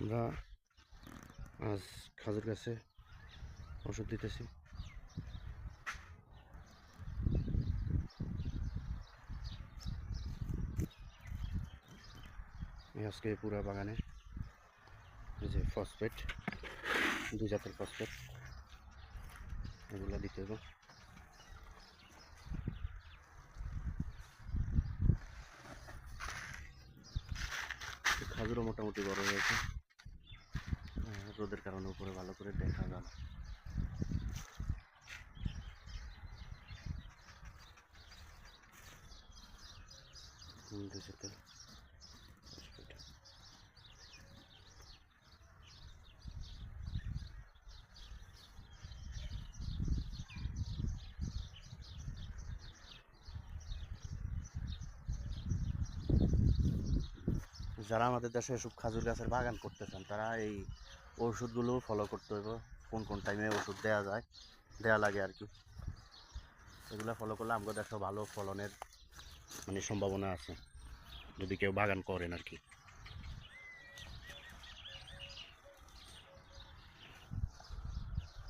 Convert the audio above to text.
আমরা আজ খাজুর গাছে ওষুধ দিতেছি। আজকে পুরা বাগানে এই যে ফসফেট, 2 জাতের ফসফেট এগুলো দিতে হবে। খাজুরও মোটামুটি বড় হয়েছে, রোদের কারণে উপরে ভালো করে দেখা যায় না। যারা আমাদের দেশে এসব খাজুর গাছের বাগান করতেছেন তারা এই ওষুধগুলো ফলো করতে হবে, কোন কোন টাইমে ওষুধ দেওয়া লাগে আর কি। এগুলো ফলো করলে আমাদের দেশে ভালো ফলনের সম্ভাবনা আছে, যদি কেউ বাগান করেন আর কি।